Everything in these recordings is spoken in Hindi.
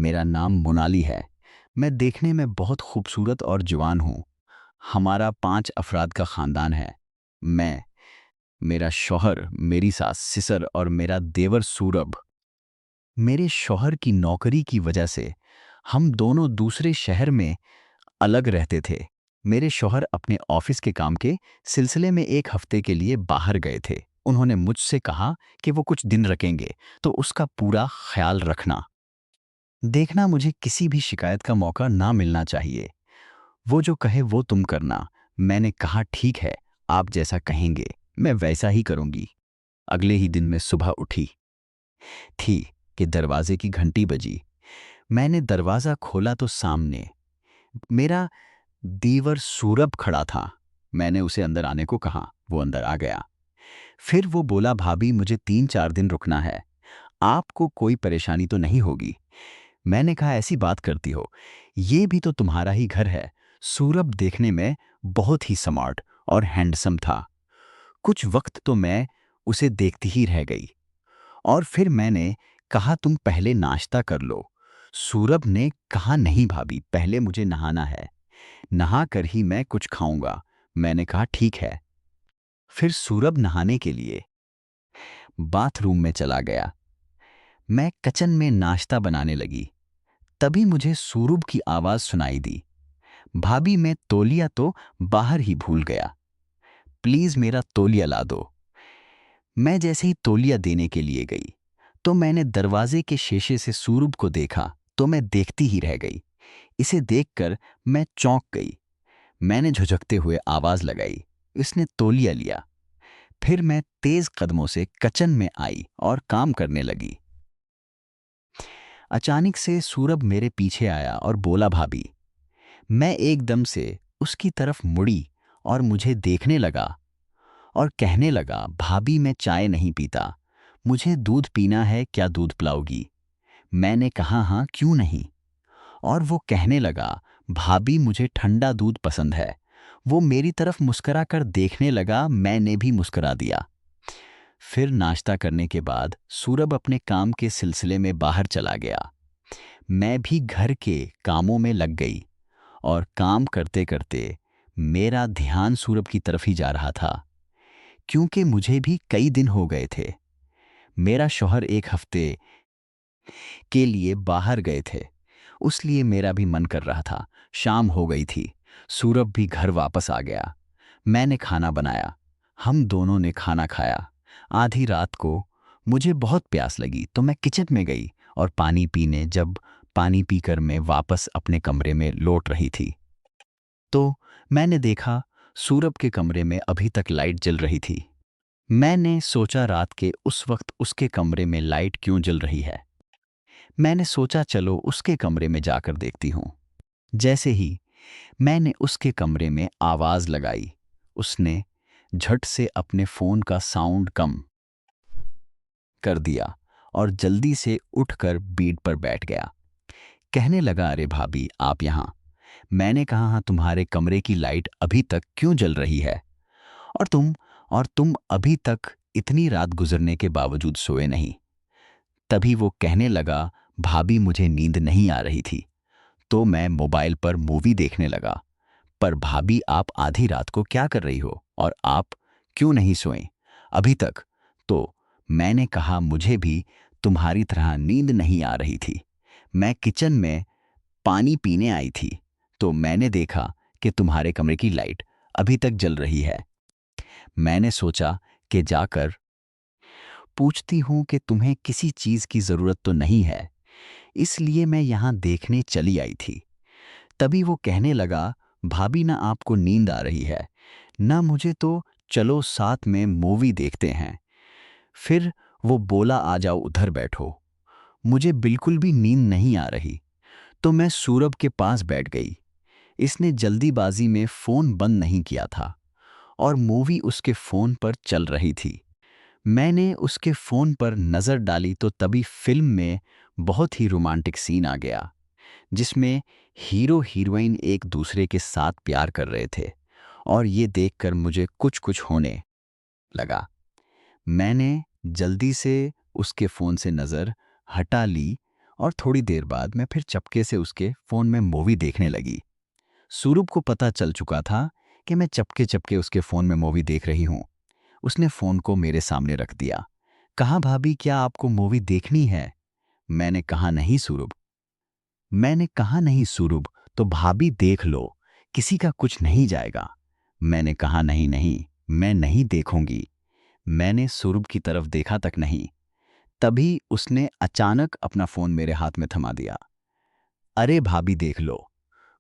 मेरा नाम मोनाली है। मैं देखने में बहुत खूबसूरत और जवान हूँ। हमारा 5 अफराद का ख़ानदान है। मैं, मेरा शौहर, मेरी सास सिसर और मेरा देवर सूरभ। मेरे शौहर की नौकरी की वजह से हम दोनों दूसरे शहर में अलग रहते थे। मेरे शौहर अपने ऑफिस के काम के सिलसिले में 1 हफ्ते के लिए बाहर गए थे। उन्होंने मुझसे कहा कि वो कुछ दिन रुकेंगे, तो उसका पूरा ख्याल रखना। देखना, मुझे किसी भी शिकायत का मौका ना मिलना चाहिए। वो जो कहे वो तुम करना। मैंने कहा ठीक है, आप जैसा कहेंगे मैं वैसा ही करूंगी। अगले ही दिन मैं सुबह उठी थी कि दरवाजे की घंटी बजी। मैंने दरवाज़ा खोला तो सामने मेरा देवर सूरभ खड़ा था। मैंने उसे अंदर आने को कहा, वो अंदर आ गया। फिर वो बोला, भाभी मुझे 3-4 दिन रुकना है, आपको कोई परेशानी तो नहीं होगी? मैंने कहा, ऐसी बात करती हो, ये भी तो तुम्हारा ही घर है। सूरभ देखने में बहुत ही स्मार्ट और हैंडसम था। कुछ वक्त तो मैं उसे देखती ही रह गई और फिर मैंने कहा, तुम पहले नाश्ता कर लो। सूरभ ने कहा, नहीं भाभी, पहले मुझे नहाना है, नहा कर ही मैं कुछ खाऊंगा। मैंने कहा ठीक है। फिर सूरभ नहाने के लिए बाथरूम में चला गया। मैं किचन में नाश्ता बनाने लगी। तभी मुझे सूरभ की आवाज सुनाई दी, भाभी मैं तौलिया तो बाहर ही भूल गया, प्लीज मेरा तौलिया ला दो। मैं जैसे ही तौलिया देने के लिए गई तो मैंने दरवाजे के शीशे से सूरभ को देखा, तो मैं देखती ही रह गई। इसे देखकर मैं चौंक गई। मैंने झुझकते हुए आवाज लगाई। इसने तौलिया लिया। फिर मैं तेज कदमों से किचन में आई और काम करने लगी। अचानक से सूरभ मेरे पीछे आया और बोला, भाभी। मैं एकदम से उसकी तरफ मुड़ी और मुझे देखने लगा और कहने लगा, भाभी मैं चाय नहीं पीता, मुझे दूध पीना है, क्या दूध पिलाओगी? मैंने कहा, हाँ क्यों नहीं। और वो कहने लगा, भाभी मुझे ठंडा दूध पसंद है। वो मेरी तरफ मुस्कुरा कर देखने लगा, मैंने भी मुस्कुरा दिया। फिर नाश्ता करने के बाद सूरभ अपने काम के सिलसिले में बाहर चला गया। मैं भी घर के कामों में लग गई और काम करते करते मेरा ध्यान सूरभ की तरफ ही जा रहा था, क्योंकि मुझे भी कई दिन हो गए थे। मेरा शौहर 1 हफ्ते के लिए बाहर गए थे, उसलिए मेरा भी मन कर रहा था। शाम हो गई थी, सूरभ भी घर वापस आ गया। मैंने खाना बनाया, हम दोनों ने खाना खाया। आधी रात को मुझे बहुत प्यास लगी तो मैं किचन में गई और पानी पीने। जब पानी पीकर मैं वापस अपने कमरे में लौट रही थी तो मैंने देखा सूरभ के कमरे में अभी तक लाइट जल रही थी। मैंने सोचा, रात के उस वक्त उसके कमरे में लाइट क्यों जल रही है। मैंने सोचा चलो उसके कमरे में जाकर देखती हूँ। जैसे ही मैंने उसके कमरे में आवाज लगाई, उसने झट से अपने फोन का साउंड कम कर दिया और जल्दी से उठकर बेड पर बैठ गया। कहने लगा, अरे भाभी आप यहाँ? मैंने कहा, हाँ तुम्हारे कमरे की लाइट अभी तक क्यों जल रही है? और तुम अभी तक इतनी रात गुजरने के बावजूद सोए नहीं? तभी वो कहने लगा, भाभी मुझे नींद नहीं आ रही थी तो मैं मोबाइल पर मूवी देखने लगा। पर भाभी आप आधी रात को क्या कर रही हो और आप क्यों नहीं सोए अभी तक? तो मैंने कहा, मुझे भी तुम्हारी तरह नींद नहीं आ रही थी। मैं किचन में पानी पीने आई थी तो मैंने देखा कि तुम्हारे कमरे की लाइट अभी तक जल रही है। मैंने सोचा कि जाकर पूछती हूँ कि तुम्हें किसी चीज की जरूरत तो नहीं है, इसलिए मैं यहाँ देखने चली आई थी। तभी वो कहने लगा, भाभी ना आपको नींद आ रही है ना मुझे, तो चलो साथ में मूवी देखते हैं। फिर वो बोला, आ जाओ उधर बैठो। मुझे बिल्कुल भी नींद नहीं आ रही तो मैं सूरभ के पास बैठ गई। इसने जल्दीबाजी में फोन बंद नहीं किया था और मूवी उसके फोन पर चल रही थी। मैंने उसके फोन पर नजर डाली तो तभी फिल्म में बहुत ही रोमांटिक सीन आ गया, जिसमें हीरो हीरोइन एक दूसरे के साथ प्यार कर रहे थे और ये देखकर मुझे कुछ कुछ होने लगा। मैंने जल्दी से उसके फोन से नजर हटा ली और थोड़ी देर बाद मैं फिर चपके से उसके फ़ोन में मूवी देखने लगी। सूरभ को पता चल चुका था कि मैं चपके चपके उसके फ़ोन में मूवी देख रही हूँ। उसने फ़ोन को मेरे सामने रख दिया। कहा, भाभी क्या आपको मूवी देखनी है? मैंने कहा, नहीं सूरभ। मैंने कहा, नहीं सूरभ, तो भाभी देख लो, किसी का कुछ नहीं जाएगा। मैंने कहा, नहीं नहीं, मैं नहीं देखूंगी। मैंने सूरभ की तरफ देखा तक नहीं। तभी उसने अचानक अपना फ़ोन मेरे हाथ में थमा दिया। अरे भाभी देख लो,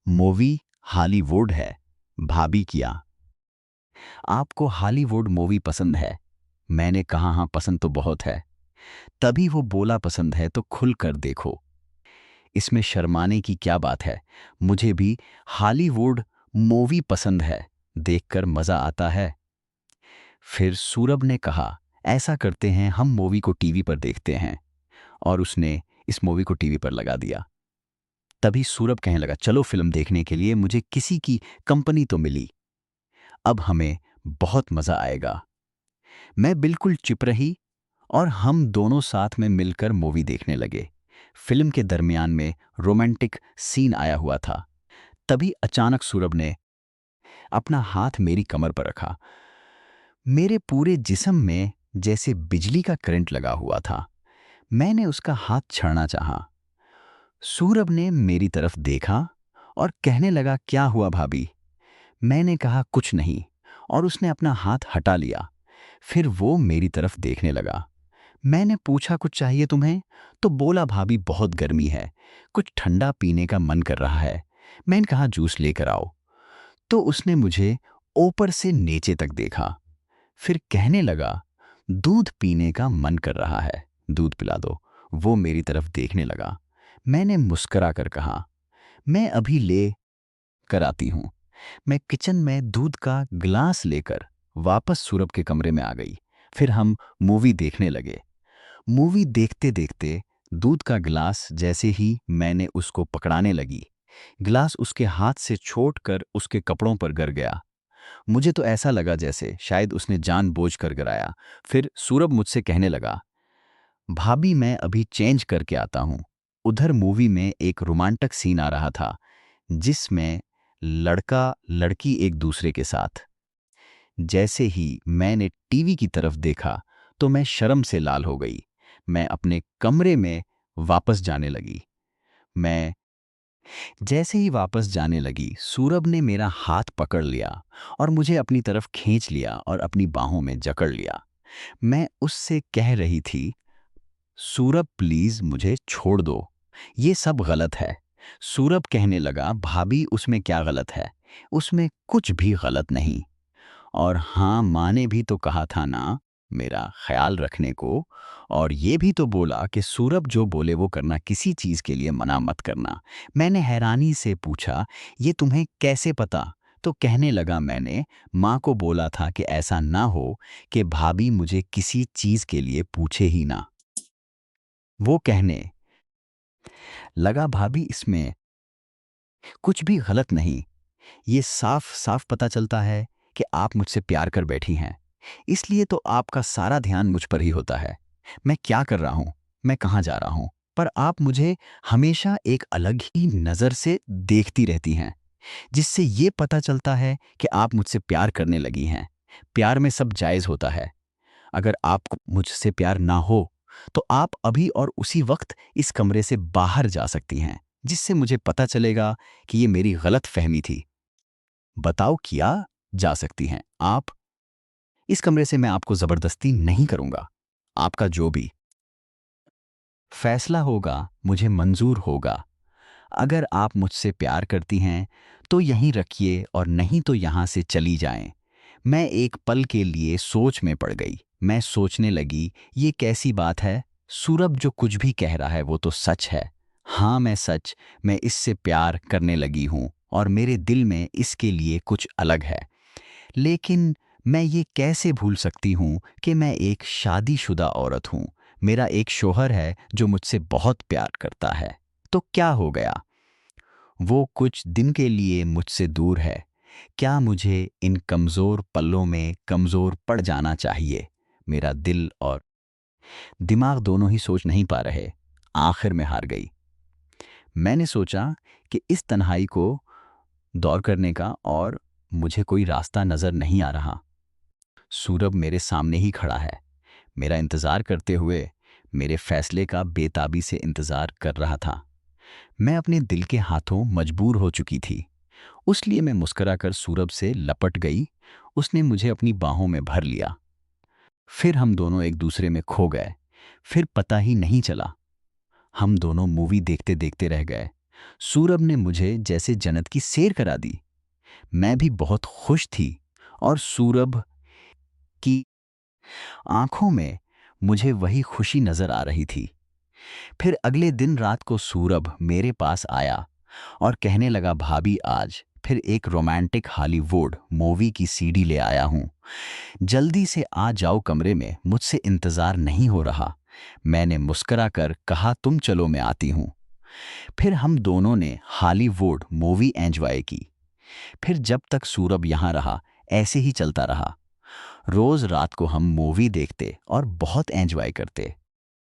मूवी हॉलीवुड है। भाभी किया, आपको हॉलीवुड मूवी पसंद है? मैंने कहा, हाँ पसंद तो बहुत है। तभी वो बोला, पसंद है तो खुल कर देखो, इसमें शर्माने की क्या बात है? मुझे भी हॉलीवुड मूवी पसंद है, देखकर मजा आता है। फिर सूरभ ने कहा, ऐसा करते हैं हम मूवी को टीवी पर देखते हैं। और उसने इस मूवी को टीवी पर लगा दिया। तभी सूरभ कहने लगा, चलो फिल्म देखने के लिए, मुझे किसी की कंपनी तो मिली, अब हमें बहुत मजा आएगा। मैं बिल्कुल चुप रही और हम दोनों साथ में मिलकर मूवी देखने लगे। फिल्म के दरमियान में रोमांटिक सीन आया हुआ था। तभी अचानक सूरभ ने अपना हाथ मेरी कमर पर रखा। मेरे पूरे जिस्म में जैसे बिजली का करंट लगा हुआ था। मैंने उसका हाथ छड़ना चाहा। सूरभ ने मेरी तरफ देखा और कहने लगा, क्या हुआ भाभी? मैंने कहा, कुछ नहीं, और उसने अपना हाथ हटा लिया। फिर वो मेरी तरफ देखने लगा। मैंने पूछा, कुछ चाहिए तुम्हें? तो बोला, भाभी बहुत गर्मी है, कुछ ठंडा पीने का मन कर रहा है। मैंने कहा, जूस लेकर आओ। तो उसने मुझे ऊपर से नीचे तक देखा। फिर कहने लगा, दूध पीने का मन कर रहा है, दूध पिला दो। वो मेरी तरफ देखने लगा। मैंने मुस्कुरा कर कहा, मैं अभी ले कर आती हूँ। मैं किचन में दूध का ग्लास लेकर वापस सूरभ के कमरे में आ गई। फिर हम मूवी देखने लगे। मूवी देखते देखते दूध का ग्लास जैसे ही मैंने उसको पकड़ाने लगी, ग्लास उसके हाथ से छूटकर उसके कपड़ों पर गिर गया। मुझे तो ऐसा लगा जैसे शायद उसने जानबूझकर गिराया। फिर सूरभ मुझसे कहने लगा, भाभी मैं अभी चेंज करके आता हूँ। उधर मूवी में एक रोमांटिक सीन आ रहा था जिसमें लड़का लड़की एक दूसरे के साथ। जैसे ही मैंने टीवी की तरफ देखा तो मैं शर्म से लाल हो गई। मैं अपने कमरे में वापस जाने लगी। मैं जैसे ही वापस जाने लगी, सूरभ ने मेरा हाथ पकड़ लिया और मुझे अपनी तरफ खींच लिया और अपनी बाहों में जकड़ लिया। मैं उससे कह रही थी, सूरभ प्लीज मुझे छोड़ दो, ये सब गलत है। सूरभ कहने लगा, भाभी उसमें क्या गलत है? उसमें कुछ भी गलत नहीं। और हाँ, माँ ने भी तो कहा था ना मेरा ख्याल रखने को, और ये भी तो बोला कि सूरभ जो बोले वो करना, किसी चीज़ के लिए मना मत करना। मैंने हैरानी से पूछा, ये तुम्हें कैसे पता? तो कहने लगा, मैंने माँ को बोला था कि ऐसा ना हो कि भाभी मुझे किसी चीज़ के लिए पूछे ही ना। वो कहने लगा, भाभी इसमें कुछ भी गलत नहीं, ये साफ साफ पता चलता है कि आप मुझसे प्यार कर बैठी हैं, इसलिए तो आपका सारा ध्यान मुझ पर ही होता है। मैं क्या कर रहा हूँ, मैं कहाँ जा रहा हूँ, पर आप मुझे हमेशा एक अलग ही नज़र से देखती रहती हैं, जिससे ये पता चलता है कि आप मुझसे प्यार करने लगी हैं। प्यार में सब जायज़ होता है। अगर आपको मुझसे प्यार ना हो तो आप अभी और उसी वक्त इस कमरे से बाहर जा सकती हैं, जिससे मुझे पता चलेगा कि ये मेरी गलत फहमी थी। बताओ, किया जा सकती हैं आप? इस कमरे से मैं आपको जबरदस्ती नहीं करूंगा। आपका जो भी फैसला होगा मुझे मंजूर होगा। अगर आप मुझसे प्यार करती हैं तो यहीं रखिए, और नहीं तो यहां से चली जाएं। मैं एक पल के लिए सोच में पड़ गई। मैं सोचने लगी, ये कैसी बात है? सूरभ जो कुछ भी कह रहा है वो तो सच है। हाँ, मैं इससे प्यार करने लगी हूं और मेरे दिल में इसके लिए कुछ अलग है। लेकिन मैं ये कैसे भूल सकती हूँ कि मैं एक शादीशुदा औरत हूँ। मेरा एक शौहर है जो मुझसे बहुत प्यार करता है। तो क्या हो गया? वो कुछ दिन के लिए मुझसे दूर है। क्या मुझे इन कमज़ोर पलों में कमज़ोर पड़ जाना चाहिए? मेरा दिल और दिमाग दोनों ही सोच नहीं पा रहे। आखिर में हार गई। मैंने सोचा कि इस तन्हाई को दौर करने का और मुझे कोई रास्ता नज़र नहीं आ रहा। सूरभ मेरे सामने ही खड़ा है, मेरा इंतज़ार करते हुए, मेरे फैसले का बेताबी से इंतज़ार कर रहा था। मैं अपने दिल के हाथों मजबूर हो चुकी थी, उसलिए मैं मुस्कुराकर सूरभ से लपट गई। उसने मुझे अपनी बाहों में भर लिया। फिर हम दोनों एक दूसरे में खो गए। फिर पता ही नहीं चला। हम दोनों मूवी देखते देखते रह गए। सूरभ ने मुझे जैसे जन्नत की सैर करा दी। मैं भी बहुत खुश थी और सूरभ की आंखों में मुझे वही खुशी नजर आ रही थी। फिर अगले दिन रात को सूरभ मेरे पास आया और कहने लगा, भाभी आज फिर एक रोमांटिक हॉलीवुड मूवी की सीडी ले आया हूं, जल्दी से आ जाओ कमरे में, मुझसे इंतजार नहीं हो रहा। मैंने मुस्कुराकर कहा, तुम चलो मैं आती हूं। फिर हम दोनों ने हॉलीवुड मूवी एंजॉय की। फिर जब तक सूरभ यहाँ रहा ऐसे ही चलता रहा। रोज रात को हम मूवी देखते और बहुत एंजॉय करते।